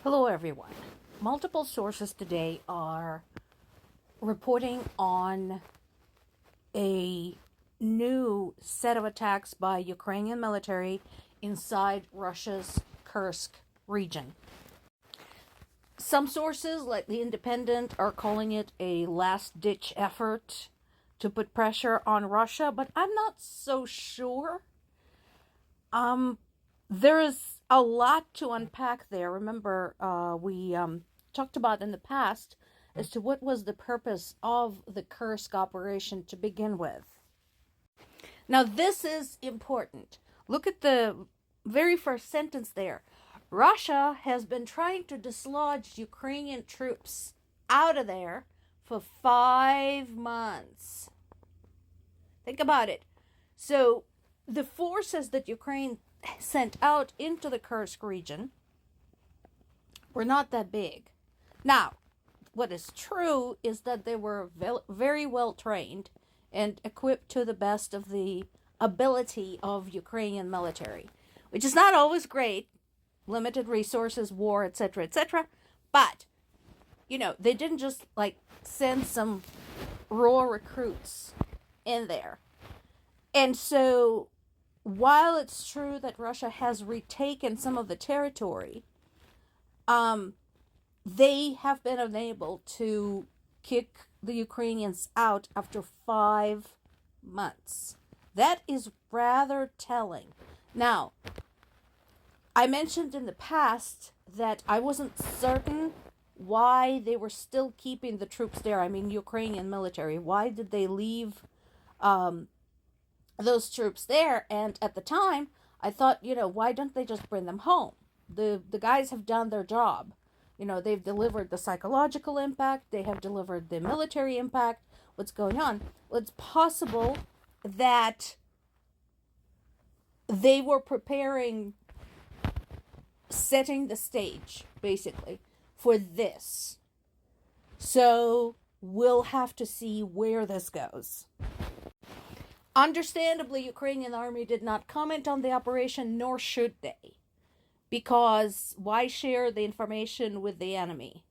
Hello, everyone. Multiple sources today are reporting on a new set of attacks by Ukrainian military inside Russia's Kursk region. Some sources, like The Independent, are calling it a last-ditch effort to put pressure on Russia, but I'm not so sure. There is a lot to unpack there. Remember, we talked about in the past as to what was the purpose of the Kursk operation to begin with. Now, this is important. Look at the very first sentence there. Russia has been trying to dislodge Ukrainian troops out of there for 5 months. Think about it. So, the forces that Ukraine sent out into the Kursk region were not that big. Now, what is true is that they were very well trained and equipped to the best of the ability of Ukrainian military, which is not always great. Limited resources, war, etc., etc. But, they didn't just send some raw recruits in there. And so, while it's true that Russia has retaken some of the territory, they have been unable to kick the Ukrainians out after 5 months. That is rather telling. Now, I mentioned in the past that I wasn't certain why they were still keeping the troops there. I mean, Ukrainian military. Why did they leave those troops there? And at the time, I thought, why don't they just bring them home? The guys have done their job. They've delivered the psychological impact. They have delivered the military impact. What's going on? Well, it's possible that they were preparing, setting the stage, basically, for this. So we'll have to see where this goes. Understandably, Ukrainian army did not comment on the operation, nor should they. Because why share the information with the enemy?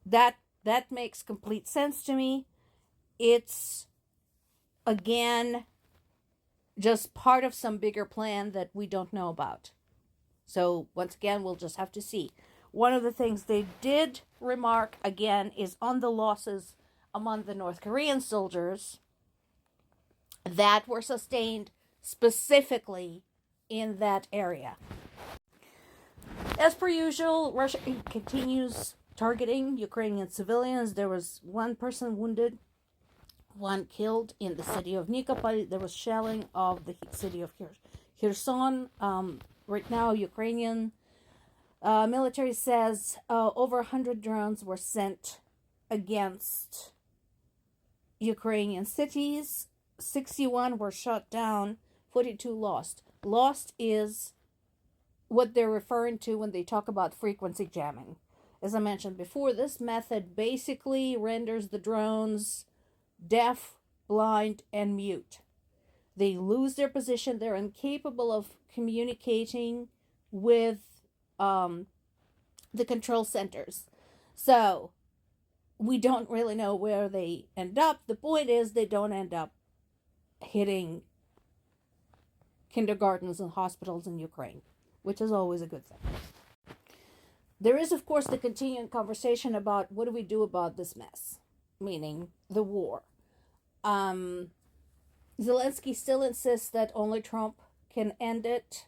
That makes complete sense to me. It's, again, just part of some bigger plan that we don't know about. So, once again, we'll just have to see. One of the things they did remark, again, is on the losses among the North Korean soldiers that were sustained specifically in that area. As per usual, Russia continues targeting Ukrainian civilians. There was one person wounded, one killed in the city of Nikopol. There was shelling of the city of Kherson. Right now, Ukrainian military says over 100 drones were sent against Ukrainian cities. 61 were shot down, 42 lost. Lost is what they're referring to when they talk about frequency jamming. As I mentioned before, this method basically renders the drones deaf, blind, and mute. They lose their position. They're incapable of communicating with the control centers. So, we don't really know where they end up. The point is they don't end up hitting kindergartens and hospitals in Ukraine, which is always a good thing. There is, of course, the continuing conversation about what do we do about this mess, meaning the war. Zelensky still insists that only Trump can end it.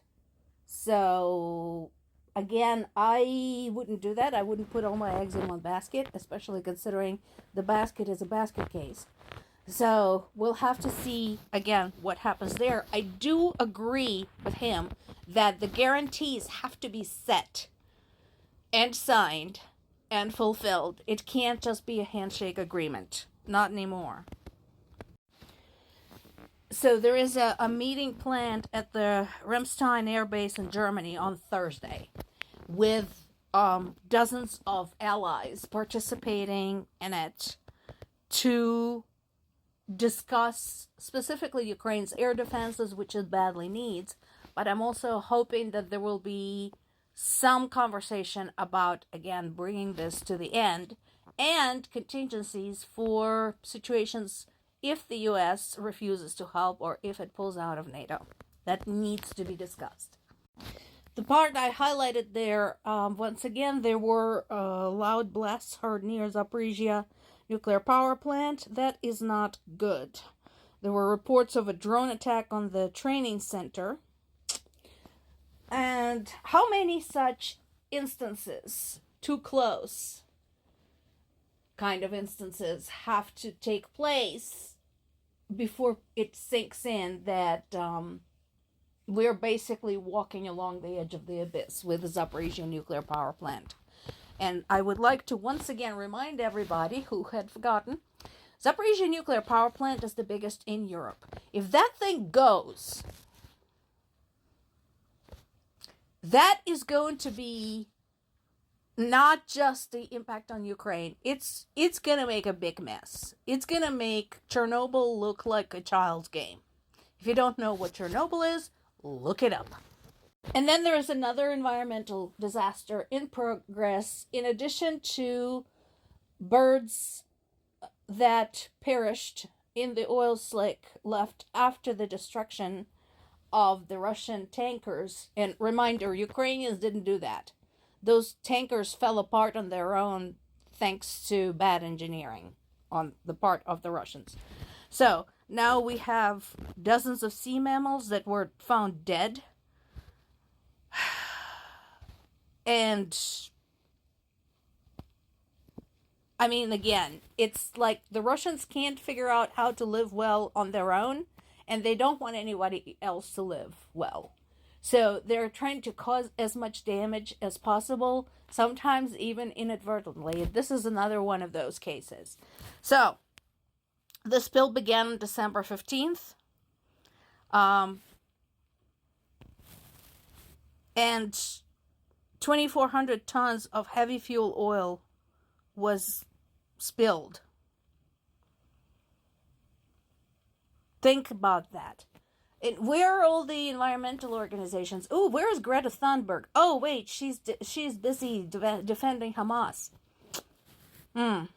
So, again, I wouldn't do that. I wouldn't put all my eggs in one basket, especially considering the basket is a basket case. So, we'll have to see, again, what happens there. I do agree with him that the guarantees have to be set and signed and fulfilled. It can't just be a handshake agreement. Not anymore. So, there is a meeting planned at the Ramstein Air Base in Germany on Thursday with dozens of allies participating in it to discuss specifically Ukraine's air defenses, which it badly needs, but I'm also hoping that there will be some conversation about, again, bringing this to the end and contingencies for situations if the U.S. refuses to help or if it pulls out of NATO. That needs to be discussed. The part I highlighted there, once again, there were loud blasts heard near Zaporizhia nuclear power plant. That is not good. There were reports of a drone attack on the training center. And how many such instances, too close kind of instances, have to take place before it sinks in that we're basically walking along the edge of the abyss with the Zaporizhia nuclear power plant? And I would like to once again remind everybody who had forgotten, Zaporizhia nuclear power plant is the biggest in Europe. If that thing goes, that is going to be not just the impact on Ukraine. It's going to make a big mess. It's going to make Chernobyl look like a child's game. If you don't know what Chernobyl is, look it up. And then there is another environmental disaster in progress. In addition to birds that perished in the oil slick left after the destruction of the Russian tankers. And reminder, Ukrainians didn't do that. Those tankers fell apart on their own thanks to bad engineering on the part of the Russians. So now we have dozens of sea mammals that were found dead. And I mean, again, it's like the Russians can't figure out how to live well on their own, and they don't want anybody else to live well. So they're trying to cause as much damage as possible, sometimes even inadvertently. This is another one of those cases. So the spill began on December 15th. And 2,400 tons of heavy fuel oil was spilled. Think about that. And where are all the environmental organizations? Oh, where is Greta Thunberg? Oh, wait, she's busy defending Hamas. And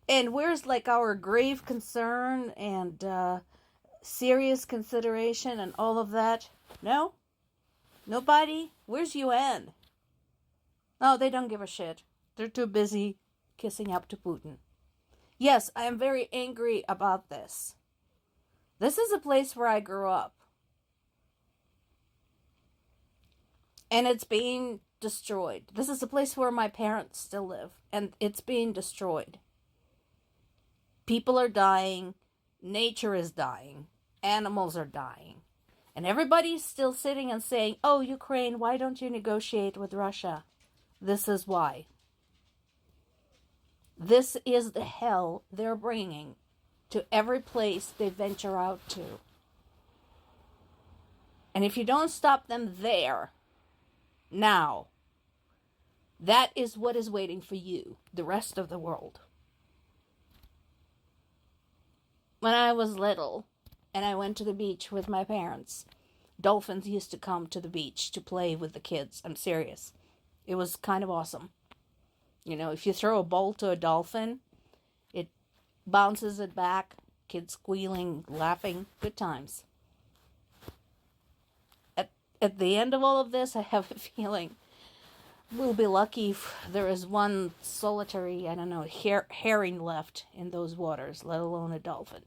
where's like our grave concern and serious consideration and all of that? No? Nobody? Where's UN? Oh, they don't give a shit. They're too busy kissing up to Putin. Yes, I am very angry about this. This is a place where I grew up. And it's being destroyed. This is a place where my parents still live. And it's being destroyed. People are dying. Nature is dying. Animals are dying. And everybody's still sitting and saying, oh, Ukraine, why don't you negotiate with Russia? This is why. This is the hell they're bringing to every place they venture out to. And if you don't stop them there, now, that is what is waiting for you, the rest of the world. When I was little, and I went to the beach with my parents, dolphins used to come to the beach to play with the kids. I'm serious. It was kind of awesome. You know, if you throw a bowl to a dolphin, it bounces it back, kids squealing, laughing, good times. At the end of all of this, I have a feeling we'll be lucky if there is one solitary, herring left in those waters, let alone a dolphin.